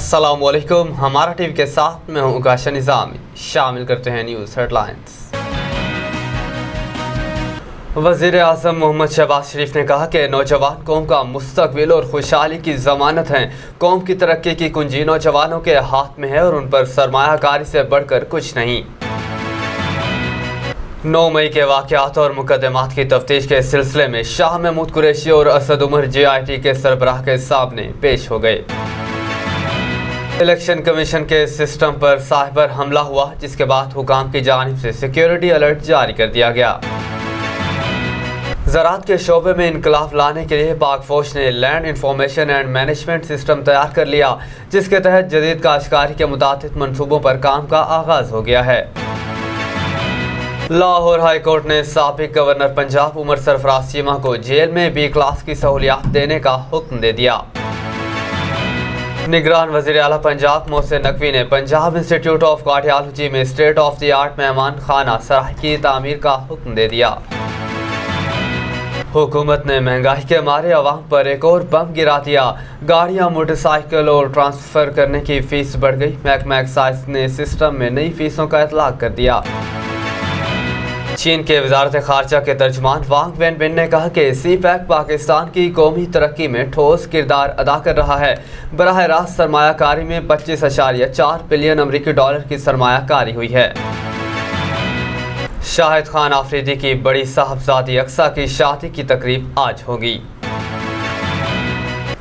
अस्सलामुअलैकुम। हमारा टीवी के साथ मैं हूं काशा निज़ामी। शामिल करते हैं न्यूज़ हेडलाइंस। वज़ीर आज़म मोहम्मद शहबाज शरीफ ने कहा कि नौजवान कौम का मुस्तकबिल और खुशहाली की ज़मानत हैं। कौम की तरक्की की कुंजी नौजवानों के हाथ में है और उन पर सरमायाकारी से बढ़कर कुछ नहीं। 9 मई के वाक़यात और मुकदमात की तफ्तीश के सिलसिले में शाह महमूद कुरैशी और असद उमर JIT के सरबराह के सामने पेश हो गए। इलेक्शन कमीशन के सिस्टम पर साइबर हमला हुआ, जिसके बाद हुकाम की जानिब से सिक्योरिटी अलर्ट जारी कर दिया गया। ज़राअत के शोबे में इनकलाब लाने के लिए पाक फौज ने land information and management system तैयार कर लिया, जिसके तहत जदीद काश्तकारी के मुताबिक मनसूबों पर काम का आगाज हो गया है। लाहौर हाई कोर्ट ने साबिक गवर्नर पंजाब उमर सरफराज चीमा को जेल में B क्लास की सहूलियात देने का हुक्म दे दिया। निगरान वज़ीर आला पंजाब मोहसिन नकवी ने पंजाब इंस्टीट्यूट ऑफ कार्डियोलॉजी में स्टेट ऑफ द आर्ट मेहमान खाना सराह की तामीर का हुक्म दे दिया। हुकूमत ने महंगाई के मारे अवाम पर एक और बम गिरा दिया। गाड़ियां, मोटरसाइकिल और ट्रांसफ़र करने की फ़ीस बढ़ गई। महकमा एक्साइज ने सिस्टम में नई फ़ीसों का इतलाक कर दिया। चीन के वज़ारत ख़ारजा के तर्जमान वांग वेनबिन ने कहा कि CPEC पाकिस्तान की कौमी तरक्की में ठोस किरदार अदा कर रहा है। बराह रास्त सरमायाकारी में 25.4 बिलियन अमरीकी डॉलर की सरमायाकारी हुई है। शाहिद खान आफरीदी की बड़ी साहबजादी अक्सा की शादी की तकरीब आज होगी।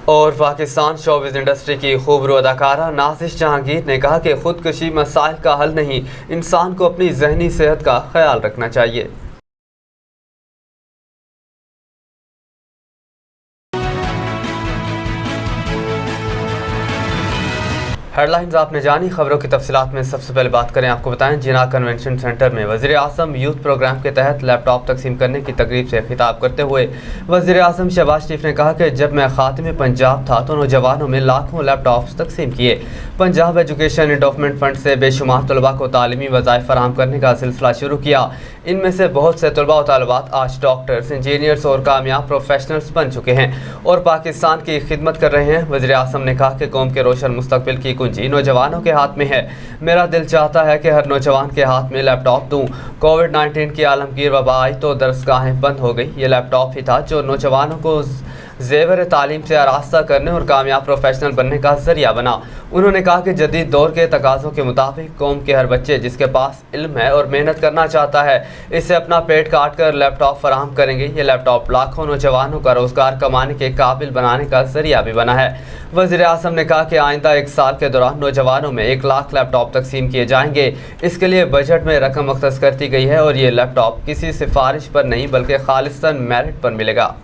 और पाकिस्तान शोबिज़ इंडस्ट्री की खूबरू अदाकारा नाज़िश जहांगीर ने कहा कि खुदकुशी मसाइल का हल नहीं, इंसान को अपनी जहनी सेहत का ख्याल रखना चाहिए। हेडलाइंस आपने जानी। खबरों की तफसीलात में सबसे पहले बात करें, आपको बताएं जिना कन्वेंशन सेंटर में वज़ीर आज़म यूथ प्रोग्राम के तहत लैपटॉप तकसीम करने की तकरीब से खिताब करते हुए वज़ीर आज़म शहबाज शरीफ ने कहा कि जब मैं खातिम पंजाब था तो नौजवानों में लाखों लैपटॉप्स तकसीम किए। पंजाब एजुकेशन एंडोवमेंट फंड से बेशुमार तलबा को तालीमी वज़ाइफ फराहम करने का सिलसिला शुरू किया। इनमें से बहुत से तलबा और तालिबात आज डॉक्टर्स, इंजीनियर्स और कामयाब प्रोफेशनल्स बन चुके हैं और पाकिस्तान की खिदमत कर रहे हैं। वज़ीर आज़म ने कहा कि कौम के रोशन मुस्तकबिल की कुंजी नौजवानों के हाथ में है। मेरा दिल चाहता है कि हर नौजवान के हाथ में लैपटॉप दूं। कोविड-19 की आलमगीर वबा आई तो दरसगाहें बंद हो गई। ये लैपटॉप ही था जो नौजवानों को ज़ेवर तालीम से आरास्ता करने और कामयाब प्रोफेशनल बनने का जरिया बना। उन्होंने कहा कि जदीद दौर के तकाज़ों के मुताबिक कौम के हर बच्चे जिसके पास इल्म है और मेहनत करना चाहता है, इसे अपना पेट काट कर लैपटॉप फराहम करेंगे। ये लैपटॉप लाखों नौजवानों का रोज़गार कमाने के काबिल बनाने का जरिया भी बना है। वज़ीर आज़म ने कहा कि आइंदा 1 साल के दौरान नौजवानों में 1 लाख लैपटॉप तकसीम किए जाएंगे। इसके लिए बजट में रकम मुख्तस कर दी गई है और ये लैपटॉप किसी सिफारिश पर नहीं बल्कि खालिस्तन मेरिट पर मिलेगा।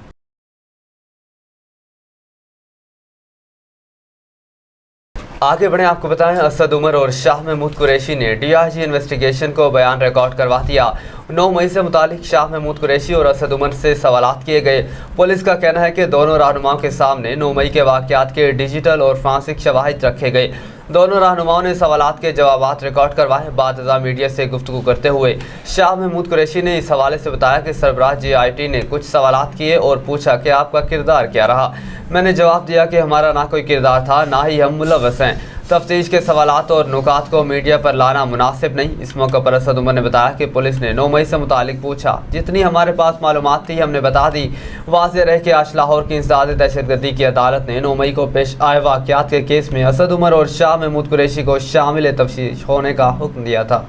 आगे बढ़े, आपको बताएं असद उमर और शाह महमूद कुरैशी ने DIG इन्वेस्टिगेशन को बयान रिकॉर्ड करवा दिया। 9 मई से मुतालिक शाह महमूद कुरैशी और असद उमर से सवालात किए गए। पुलिस का कहना है कि दोनों रहनुमाओं के सामने 9 मई के वाक़यात के डिजिटल और फांसिक शवाहिद रखे गए। दोनों रहनुमाओं ने सवालात के जवाबात रिकॉर्ड करवाए। बाद मीडिया से गुफ्तगू करते हुए शाह महमूद कुरैशी ने इस हवाले से बताया कि सरबराह JIT ने कुछ सवालात किए और पूछा कि आपका किरदार क्या रहा। मैंने जवाब दिया कि हमारा ना कोई किरदार था, ना ही हम मुलव्वस हैं। तफ्तीश के सवालात और नुकात को मीडिया पर लाना मुनासिब नहीं। इस मौके पर असद उमर ने बताया कि पुलिस ने 9 मई से मुतालिक पूछा, जितनी हमारे पास मालूमात थी हमने बता दी। वाज़ेह रहे कि आज लाहौर की इंसदाद दहशतगर्दी की अदालत ने 9 मई को पेश आए वाक़यात के केस में असद उमर और शाह महमूद कुरैशी को शामिल तफ्तीश होने का हुक्म दिया था।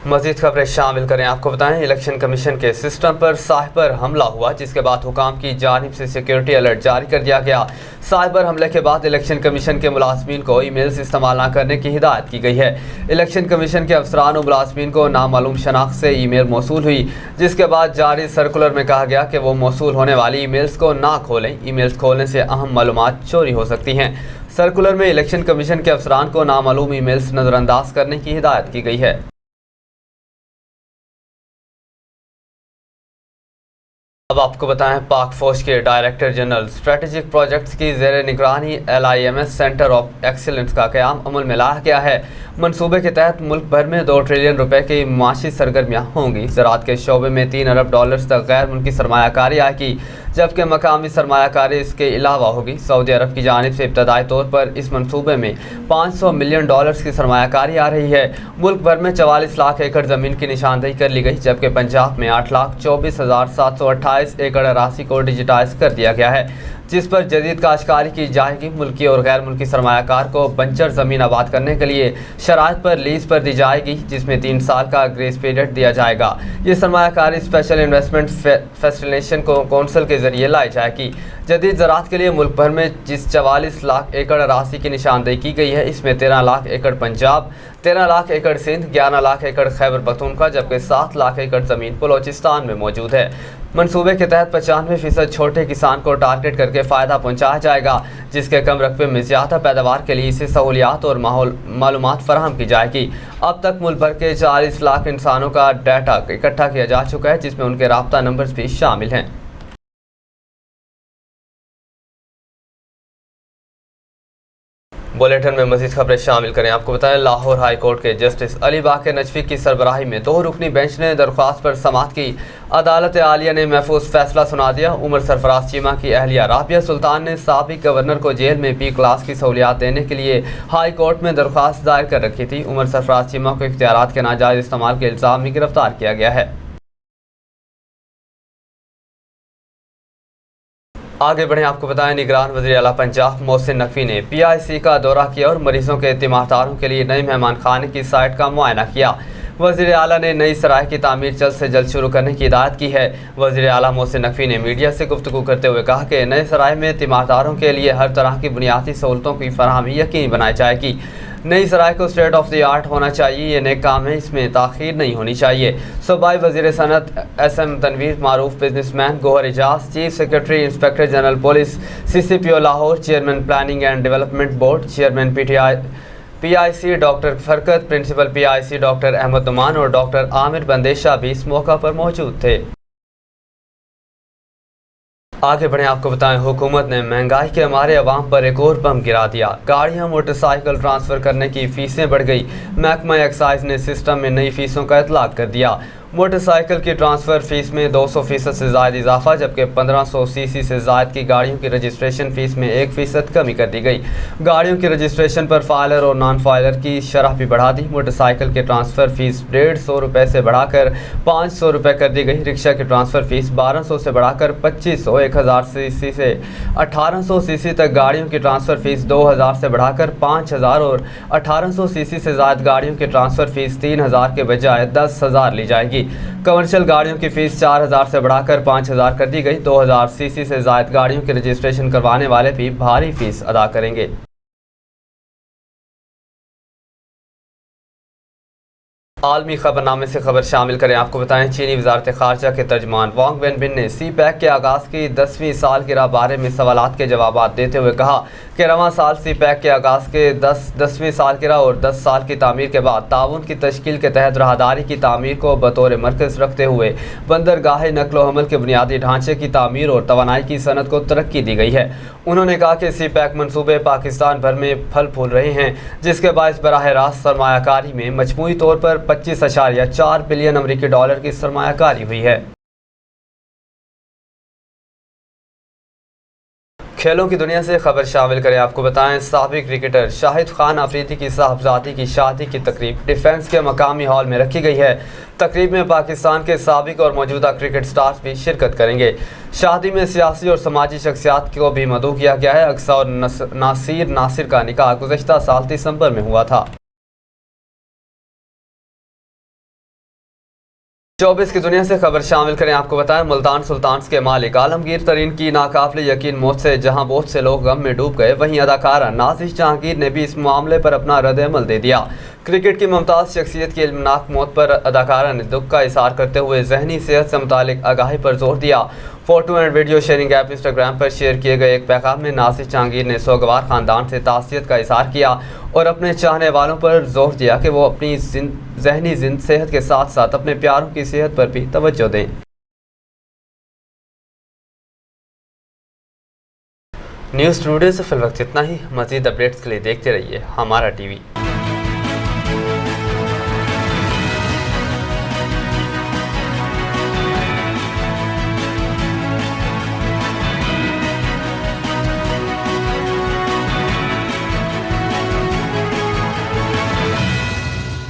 मज़ीद खबरें शामिल करें, आपको बताएं इलेक्शन कमीशन के सिस्टम पर साइबर हमला हुआ, जिसके बाद हुकाम की जानिब से सिक्योरिटी अलर्ट जारी कर दिया गया। साइबर हमले के बाद इलेक्शन कमीशन के मुलाजमीन को ईमेल्स इस्तेमाल न करने की हिदायत की गई है। इलेक्शन कमीशन के अफसरान और मुलाजमीन को नामालूम शनाख्त से ईमेल मौसूल हुई, जिसके बाद जारी सर्कुलर में कहा गया कि वो मौसूल होने वाली ईमेल्स को ना खोलें। ईमेल्स खोलने से अहम मालूमात चोरी हो सकती हैं। सर्कुलर में इलेक्शन कमीशन के अफसरान को नामालूम ईमेल्स नज़रअंदाज करने की हिदायत की गई है। अब आपको बताएं, पाक फौज के डायरेक्टर जनरल स्ट्रेटेजिक प्रोजेक्ट्स की ज़ेर निगरानी LIMS सेंटर ऑफ एक्सीलेंस का क़याम अमल में लाया गया है। मनसूबे के तहत मुल्क भर में 2 ट्रिलियन रुपए की माशी सरगर्मियाँ होंगी। ज़राअत के शोबे में 3 अरब डॉलर्स तक गैर मुल्की सरमायाकारी आएगी, जबकि मकामी सरमायाकारी इसके अलावा होगी। सऊदी अरब की जानिब से इब्तदाई तौर पर इस मनसूबे में 500 मिलियन डॉलर्स की सरमायाकारी आ रही है। मुल्क भर में 44 लाख एकड़ ज़मीन की निशानदेही कर ली गई, जबकि पंजाब में 8,24,728 एकड़ अरासी को डिजिटाइज कर दिया गया है, जिस पर जदीद काश्तकारी की जाएगी। मुल्की और गैर मुल्की सरमायाकार को बंजर ज़मीन आबाद करने के लिए शराइत पर लीज पर दी जाएगी, जिसमें 3 साल का ग्रेस पीरियड दिया जाएगा। ये सरमायाकारी स्पेशल इन्वेस्टमेंट फैसिलिटेशन कौंसिल के जरिए लाई जाएगी। जदीद ज़राअत के लिए मुल्क भर में जिस 44 लाख एकड़ अरासी की निशानदेही की गई है, इसमें 13 लाख एकड़ पंजाब, 13 लाख एकड़ सिंध, 11 लाख एकड़ खैबर पख्तूनख्वा, जबकि 7 लाख एकड़ ज़मीन बलोचिस्तान में मौजूद है। मनसूबे के तहत 95% छोटे किसान को टारगेट करके फ़ायदा पहुँचाया जाएगा, जिसके कम रकबे में ज़्यादा पैदावार के लिए इसे सहूलियात और मालूमात फराहम की जाएगी। अब तक मुल्क भर के 40 लाख इंसानों का डाटा इकट्ठा किया जा चुका है, जिसमें उनके राब्ता नंबर्स भी शामिल हैं। बुलेटिन में मज़ीद खबरें शामिल करें। आपको बताएं, लाहौर हाई कोर्ट के जस्टिस अली बाकर नजफी की सरबराही में 2 रुकनी बेंच ने दरख्वास्त पर समाअत की। अदालत आलिया ने महफूज फैसला सुना दिया। उमर सरफराज चीमा की अहलिया राबिया सुल्तान ने साबिक गवर्नर को जेल में P क्लास की सहूलियात देने के लिए हाई कोर्ट में दरख्वास्त दायर कर रखी थी। उमर सरफराज चीमा को इख्तियारात के नाजायज़ इस्तेमाल के इल्ज़ाम में गिरफ्तार किया गया है। आगे बढ़ें, आपको बताएं, निगरान वज़ीर आला पंजाब मोहसिन नकवी ने PIC का दौरा किया और मरीजों के तीमारदारों के लिए नई मेहमान खाने की साइट का मुआयना किया। वज़ीर आला ने नई सराय की तामीर जल्द से जल्द शुरू करने की हिदायत की है। वज़ीर आला मोहसिन नकवी ने मीडिया से गुफ्तगू करते हुए कहा कि नए सराय में तीमारदारों के लिए हर तरह की बुनियादी सहूलतों की फराहमी यकीनी बनाई जाएगी। नई सराय को स्टेट ऑफ द आर्ट होना चाहिए, ये नेक काम है, इसमें ताख़ीर नहीं होनी चाहिए। सूबाई वज़ीर सनत SM तनवीर, मारूफ businessman Gohar Ejaz, chief secretary inspector general police CCPO Lahore, chairman planning and development board, chairman PIC doctor Furqat, principal PIC doctor Ahmad Noman और डॉक्टर आमिर बंदेशा भी इस मौका पर मौजूद थे। आगे बढ़ें, आपको बताएं, हुकूमत ने महंगाई के हमारे अवाम पर एक और बम गिरा दिया। गाड़ियां मोटरसाइकिल ट्रांसफ़र करने की फ़ीसें बढ़ गई। महकमा एक्साइज ने सिस्टम में नई फ़ीसों का इतलाक़ कर दिया। मोटरसाइकिल की ट्रांसफ़र फ़ीस में 200% से ज़ायद इजाफा, जबकि 1500 cc से ज़ायद की गाड़ियों की रजिस्ट्रेशन फ़ीस में 1% कमी कर दी गई। गाड़ियों की रजिस्ट्रेशन पर फाइलर और नॉन फाइलर की शरह भी बढ़ा दी। मोटरसाइकिल की ट्रांसफ़र फ़ीस 150 रुपये से बढ़ाकर 500 रुपये कर दी गई। रिक्शा की ट्रांसफ़र फ़ीस 1200 से बढ़ाकर 2500, 1000 cc से 1800 cc तक गाड़ियों की ट्रांसफ़र फ़ीस 2000 से बढ़ाकर 5000 और 1800 cc से ज़ायद गाड़ियों की ट्रांसफ़र फ़ीस 3000 के बजाय 10,000 ली जाएगी। कमर्शियल गाड़ियों की फीस 4000 से बढ़ाकर 5000 कर दी गई। 2000 cc से ज़ायद गाड़ियों की रजिस्ट्रेशन करवाने वाले भी भारी फीस अदा करेंगे। आलमी खबरनामे से खबर शामिल करें। आपको बताएं, चीनी वजारत खारजा के तर्जमान वांग वेनबिन ने CPEC के आगाज़ की 10वीं सालगिरह बारे में सवालात के जवाब देते हुए कहा कि रवां साल CPEC के आगाज़ के 10वीं सालगिरह और 10 साल की तामीर के बाद ताउन की तश्कील के तहत राहदारी की तामीर को बतौर मरकज़ रखते हुए बंदरगाह नकलो हमल के बुनियादी ढांचे की तामीर और तवानाई की सनत को तरक्की दी गई है। उन्होंने कहा कि CPEC मनसूबे पाकिस्तान भर में फल फूल रहे हैं, जिसके बायस बराह रास्त सरमायाकारी में मजमूई तौर पर 25.4 बिलियन अमरीकी डॉलर की सरमायाकारी हुई है। खेलों की दुनिया से खबर शामिल करें। आपको बताएं, साबिक क्रिकेटर शाहिद खान अफरीदी की साहबजादी की शादी की तकरीब डिफेंस के मकामी हॉल में रखी गई है। तकरीब में पाकिस्तान के साबिक और मौजूदा क्रिकेट स्टार्स भी शिरकत करेंगे। शादी में सियासी और समाजी शख्सियात को भी मदऊ किया गया है। अक्सा और नासिर नासिर का निकाह गुज़श्ता साल दिसंबर में हुआ था। 24 की दुनिया से खबर शामिल करें। आपको बताएं, मुल्तान सुल्तान्स के मालिक आलमगीर तरीन की नाकाबिले यकीन मौत से जहां बहुत से लोग गम में डूब गए, वहीं अदाकारा नाज़िश जहांगीर ने भी इस मामले पर अपना रद्द-ए-अमल दे दिया। क्रिकेट की मुमताज़ शख्सियत की इल्मनाक मौत पर अदाकारा ने दुख का इज़हार करते हुए ज़हनी सेहत से मुतालिक आगाही पर जोर दिया। Photo and video sharing app Instagram पर शेयर किए गए एक पैगाम में नाज़िश जहांगीर ने सोगवार ख़ानदान से ताज़ियत का इज़हार किया और अपने चाहने वालों पर जोर दिया कि वो अपनी ज़हनी सेहत के साथ साथ अपने प्यारों की सेहत पर भी तवज्जो दें। न्यूज़ स्टूडियो से फिल वक्त इतना ही। मज़ीद अपडेट्स के लिए देखते रहिए हमारा टीवी।